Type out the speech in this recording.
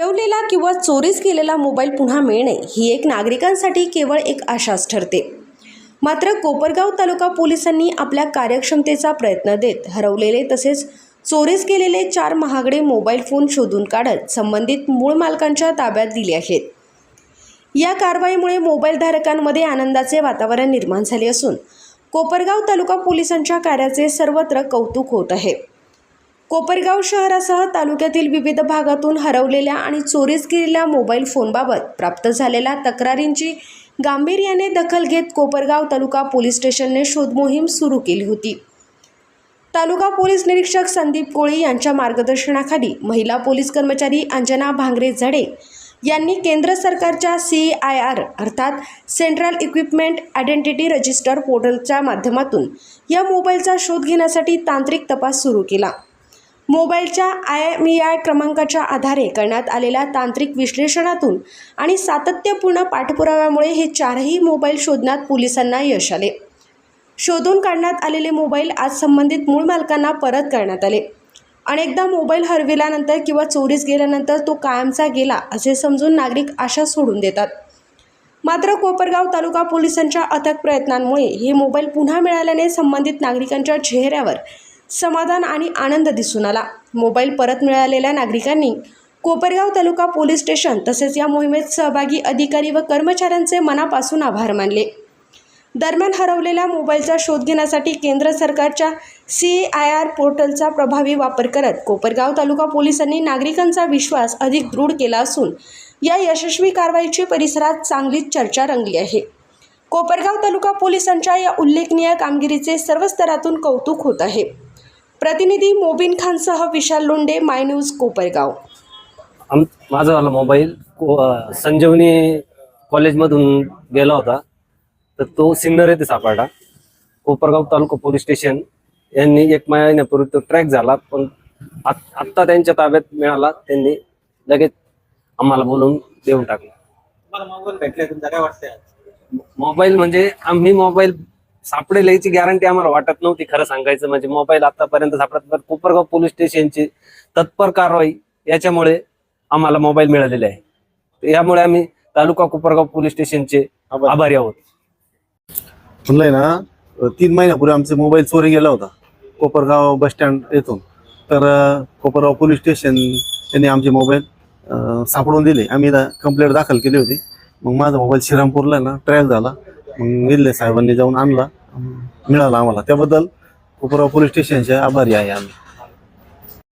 हरवलेला किंवा चोरीस गेलेला मोबाईल पुन्हा मिळणे ही एक नागरिकांसाठी केवळ एक आशाच ठरते। मात्र कोपरगाव तालुका पोलिसांनी आपल्या कार्यक्षमतेचा प्रयत्न देत हरवलेले तसेच चोरीस गेलेले 4 महागडे मोबाईल फोन शोधून काढत संबंधित मूळ मालकांच्या ताब्यात दिले आहेत। या कारवाईमुळे मोबाईल धारकांमध्ये आनंदाचे वातावरण निर्माण झाले असून कोपरगाव तालुका पोलिसांच्या कार्याचे सर्वत्र कौतुक होत आहे। कोपरगाव शहरासह तालुक्यातील विविध भागातून हरवलेल्या आणि चोरीस गेलेल्या मोबाईल फोनबाबत प्राप्त झालेल्या तक्रारींची गांभीर्याने दखल घेत कोपरगाव तालुका पोलीस स्टेशनने शोध मोहीम सुरू केली होती। तालुका पोलीस निरीक्षक संदीप कोळी यांच्या मार्गदर्शनाखाली महिला पोलीस कर्मचारी अंजना भांगरे झडे यांनी केंद्र सरकारच्या CIR अर्थात सेंट्रल इक्विपमेंट आयडेंटिटी रजिस्टर पोर्टलच्या माध्यमातून या मोबाईलचा शोध घेण्यासाठी तांत्रिक तपास सुरू केला। मोबाईलच्या IMEI क्रमांकाच्या आधारे करण्यात आलेल्या तांत्रिक विश्लेषणातून आणि सातत्यपूर्ण पाठपुराव्यामुळे हे 4ही मोबाईल शोधण्यात पोलिसांना यश आले। शोधून काढण्यात आलेले मोबाईल आज संबंधित मूळ मालकांना परत करण्यात आले। अनेकदा मोबाईल हरविल्यानंतर किंवा चोरीस गेल्यानंतर तो कायमचा गेला असे समजून नागरिक आशा सोडून देतात। मात्र कोपरगाव तालुका पोलिसांच्या अथक प्रयत्नांमुळे हे मोबाईल पुन्हा मिळाल्याने संबंधित नागरिकांच्या चेहऱ्यावर समाधान आणि आनंद दिसून आला। मोबाईल परत मिळालेल्या नागरिकांनी कोपरगाव तालुका पोलीस स्टेशन तसेच या मोहिमेत सहभागी अधिकारी व कर्मचाऱ्यांचे मनापासून आभार मानले। दरम्यान हरवलेल्या मोबाईलचा शोध घेण्यासाठी केंद्र सरकारच्या CIR पोर्टलचा प्रभावी वापर करत कोपरगाव तालुका पोलिसांनी नागरिकांचा विश्वास अधिक दृढ केला असून या यशस्वी कारवाईची परिसरात चांगलीच चर्चा रंगली आहे। कोपरगाव तालुका पोलिसांच्या या उल्लेखनीय कामगिरीचे सर्व स्तरातून कौतुक होत आहे। प्रतिनिधी मोबिन खानसह विशाल लोंढे, माय न्यूज, कोपरगाव। माझा मोबाईल संजीवनी कॉलेजमधून गेला होता, तर तो सिन्नर येथे सापडला। कोपरगाव तालुका पोलीस स्टेशन यांनी 1 महिन्यापूर्वी तो ट्रॅक झाला, पण आत्ता त्यांच्या ताब्यात मिळाला। त्यांनी लगेच आम्हाला बोलून देऊन टाकला। मोबाईल भेटले तुमचा काय वाटतंय? मोबाईल म्हणजे आम्ही मोबाईल सापडेल याची गॅरंटी आम्हाला वाटत नव्हती। खरं सांगायचं म्हणजे मोबाईल आतापर्यंत सापडत, पण कोपरगाव पोलीस स्टेशनची तत्पर कारवाई याच्यामुळे आम्हाला मोबाईल मिळालेले आहे। यामुळे आम्ही तालुका कोपरगाव पोलीस स्टेशनचे आभारी आहोत। म्हणलंय ना, 3 महिन्यापूर्वी आमचा मोबाईल चोरी गेला होता कोपरगाव बस स्टँड येथून। तर कोपरगाव पोलीस स्टेशन यांनी आमचे मोबाईल सापडून दिले। आम्ही कंप्लेंट दाखल केली होती। मग माझा मोबाईल श्रीरामपूरला ना ट्रॅक झाला, मग निल्ले साहेबांनी जाऊन आणला, मिळाला आम्हाला। त्याबद्दल कोपरगाव पोलीस स्टेशनचे आभारी आहे आम्ही।